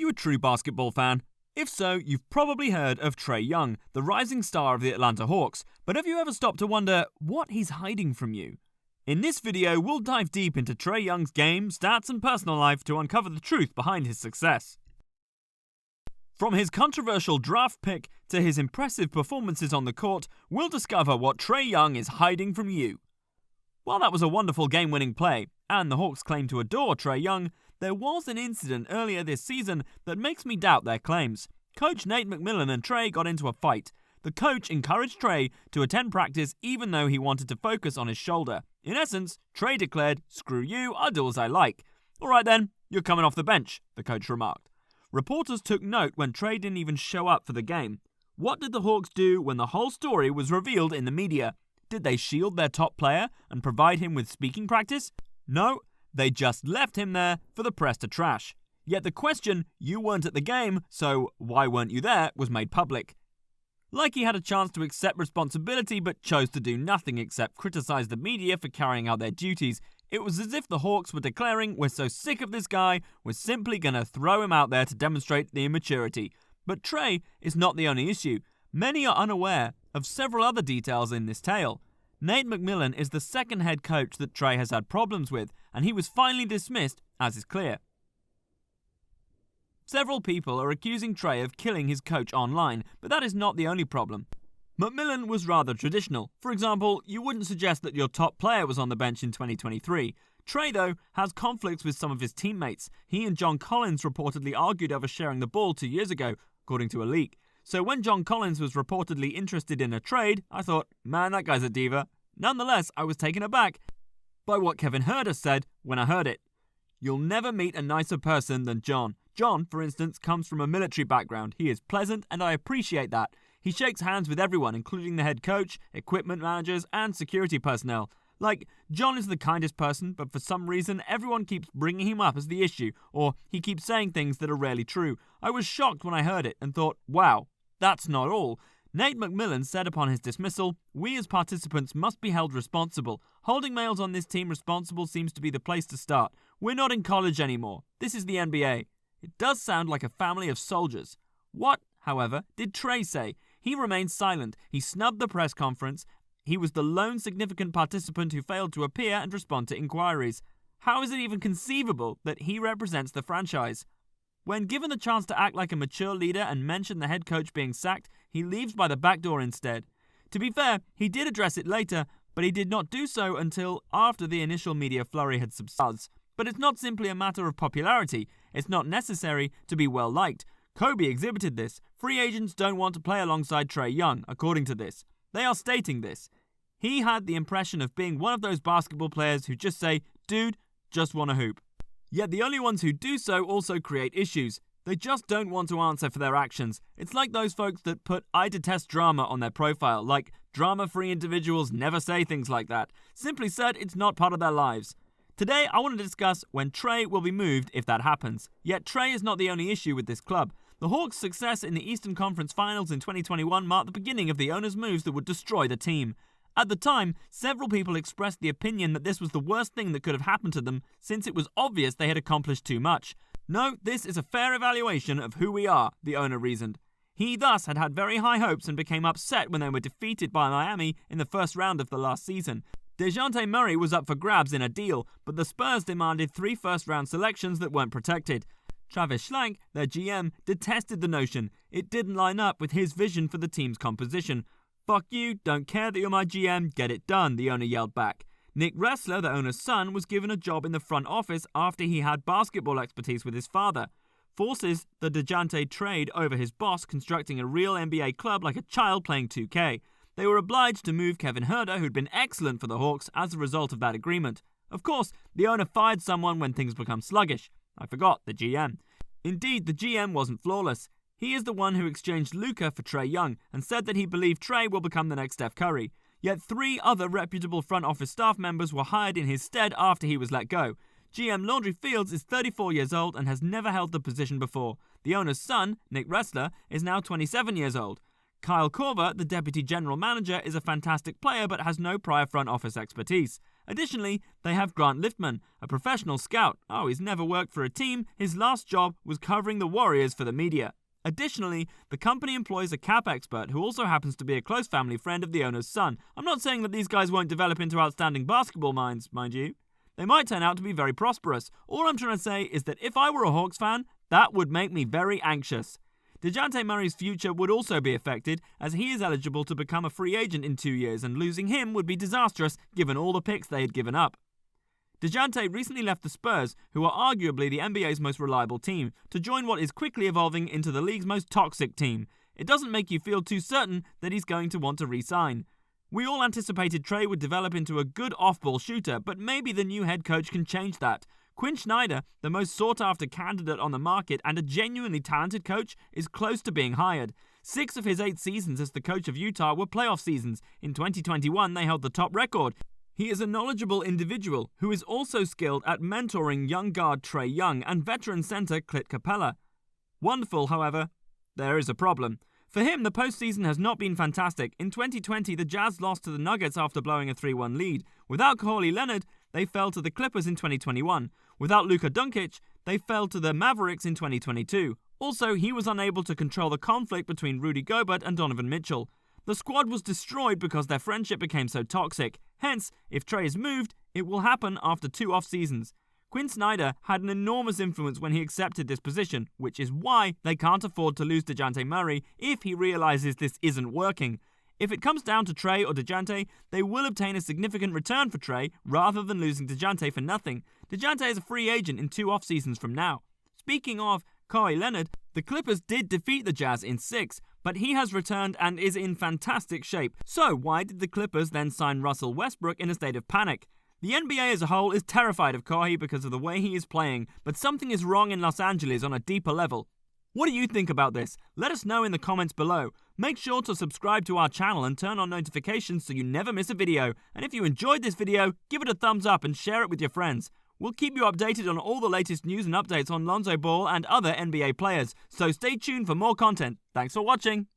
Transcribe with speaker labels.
Speaker 1: you a true basketball fan? If so, you've probably heard of Trae Young, the rising star of the Atlanta Hawks, but have you ever stopped to wonder what he's hiding from you? In this video, we'll dive deep into Trae Young's game, stats, and personal life to uncover the truth behind his success. From his controversial draft pick to his impressive performances on the court, we'll discover what Trae Young is hiding from you. While that was a wonderful game-winning play, and the Hawks claim to adore Trae Young, there was an incident earlier this season that makes me doubt their claims. Coach Nate McMillan and Trae got into a fight. The coach encouraged Trae to attend practice even though he wanted to focus on his shoulder. In essence, Trae declared, "Screw you, I'll do as I like." "Alright then, you're coming off the bench," the coach remarked. Reporters took note when Trae didn't even show up for the game. What did the Hawks do when the whole story was revealed in the media? Did they shield their top player and provide him with speaking practice? No, they just left him there for the press to trash. Yet the question, "You weren't at the game, so why weren't you there?" was made public. Like he had a chance to accept responsibility but chose to do nothing except criticize the media for carrying out their duties. It was as if the Hawks were declaring, "We're so sick of this guy, we're simply gonna throw him out there to demonstrate the immaturity." But Trae is not the only issue. Many are unaware of several other details in this tale. Nate McMillan is the second head coach that Trae has had problems with, and he was finally dismissed, as is clear. Several people are accusing Trae of killing his coach online, but that is not the only problem. McMillan was rather traditional. For example, you wouldn't suggest that your top player was on the bench in 2023. Trae, though, has conflicts with some of his teammates. He and John Collins reportedly argued over sharing the ball 2 years ago, according to a leak. So when John Collins was reportedly interested in a trade, I thought, man, that guy's a diva. Nonetheless, I was taken aback by what Kevin Huerter said when I heard it. "You'll never meet a nicer person than John. John, for instance, comes from a military background. He is pleasant, and I appreciate that. He shakes hands with everyone, including the head coach, equipment managers, and security personnel. Like, John is the kindest person, but for some reason, everyone keeps bringing him up as the issue, or he keeps saying things that are rarely true. I was shocked when I heard it and thought, wow, that's not all." Nate McMillan said upon his dismissal, "We as participants must be held responsible. Holding males on this team responsible seems to be the place to start. We're not in college anymore. This is the NBA." It does sound like a family of soldiers. What, however, did Trae say? He remained silent. He snubbed the press conference. He was the lone significant participant who failed to appear and respond to inquiries. How is it even conceivable that he represents the franchise? When given the chance to act like a mature leader and mention the head coach being sacked, he leaves by the back door instead. To be fair, he did address it later, but he did not do so until after the initial media flurry had subsided. But it's not simply a matter of popularity. It's not necessary to be well liked. Kobe exhibited this. Free agents don't want to play alongside Trae Young, according to this. They are stating this. He had the impression of being one of those basketball players who just say, "Dude, just want to hoop." Yet the only ones who do so also create issues. They just don't want to answer for their actions. It's like those folks that put "I detest drama" on their profile, like drama-free individuals never say things like that. Simply said, it's not part of their lives. Today, I want to discuss when Trae will be moved if that happens. Yet Trae is not the only issue with this club. The Hawks' success in the Eastern Conference Finals in 2021 marked the beginning of the owner's moves that would destroy the team. At the time, several people expressed the opinion that this was the worst thing that could have happened to them since it was obvious they had accomplished too much. "No, this is a fair evaluation of who we are," the owner reasoned. He thus had very high hopes and became upset when they were defeated by Miami in the first round of the last season. DeJounte Murray was up for grabs in a deal, but the Spurs demanded 3 first-round selections that weren't protected. Travis Schlenk, their GM, detested the notion. It didn't line up with his vision for the team's composition. "Fuck you, don't care that you're my GM, get it done," the owner yelled back. Nick Ressler, the owner's son, was given a job in the front office after he had basketball expertise with his father. Forces the DeJounte trade over his boss constructing a real NBA club like a child playing 2K. They were obliged to move Kevin Huerter, who'd been excellent for the Hawks, as a result of that agreement. Of course, the owner fired someone when things become sluggish. I forgot, the GM. Indeed, the GM wasn't flawless. He is the one who exchanged Luka for Trae Young and said that he believed Trae will become the next Steph Curry. Yet 3 other reputable front office staff members were hired in his stead after he was let go. GM Laundry Fields is 34 years old and has never held the position before. The owner's son, Nick Ressler, is now 27 years old. Kyle Korver, the deputy general manager, is a fantastic player but has no prior front office expertise. Additionally, they have Grant Liftman, a professional scout. Oh, he's never worked for a team. His last job was covering the Warriors for the media. Additionally, the company employs a cap expert who also happens to be a close family friend of the owner's son. I'm not saying that these guys won't develop into outstanding basketball minds, mind you. They might turn out to be very prosperous. All I'm trying to say is that if I were a Hawks fan, that would make me very anxious. DeJounte Murray's future would also be affected, as he is eligible to become a free agent in 2 years, and losing him would be disastrous given all the picks they had given up. DeJounte recently left the Spurs, who are arguably the NBA's most reliable team, to join what is quickly evolving into the league's most toxic team. It doesn't make you feel too certain that he's going to want to re-sign. We all anticipated Trae would develop into a good off-ball shooter, but maybe the new head coach can change that. Quinn Snyder, the most sought-after candidate on the market and a genuinely talented coach, is close to being hired. 6 of his 8 seasons as the coach of Utah were playoff seasons. In 2021, they held the top record. He is a knowledgeable individual who is also skilled at mentoring young guard Trae Young and veteran center Clint Capella. Wonderful, however, there is a problem. For him, the postseason has not been fantastic. In 2020, the Jazz lost to the Nuggets after blowing a 3-1 lead. Without Kawhi Leonard, they fell to the Clippers in 2021. Without Luka Doncic, they fell to the Mavericks in 2022. Also, he was unable to control the conflict between Rudy Gobert and Donovan Mitchell. The squad was destroyed because their friendship became so toxic. Hence, if Trae is moved, it will happen after 2 off-seasons. Quinn Snyder had an enormous influence when he accepted this position, which is why they can't afford to lose DeJounte Murray if he realizes this isn't working. If it comes down to Trae or DeJounte, they will obtain a significant return for Trae rather than losing DeJounte for nothing. DeJounte is a free agent in 2 off-seasons from now. Speaking of Kawhi Leonard, the Clippers did defeat the Jazz in 6, but he has returned and is in fantastic shape. So why did the Clippers then sign Russell Westbrook in a state of panic? The NBA as a whole is terrified of Kawhi because of the way he is playing, but something is wrong in Los Angeles on a deeper level. What do you think about this? Let us know in the comments below. Make sure to subscribe to our channel and turn on notifications so you never miss a video. And if you enjoyed this video, give it a thumbs up and share it with your friends. We'll keep you updated on all the latest news and updates on Lonzo Ball and other NBA players, so stay tuned for more content. Thanks for watching.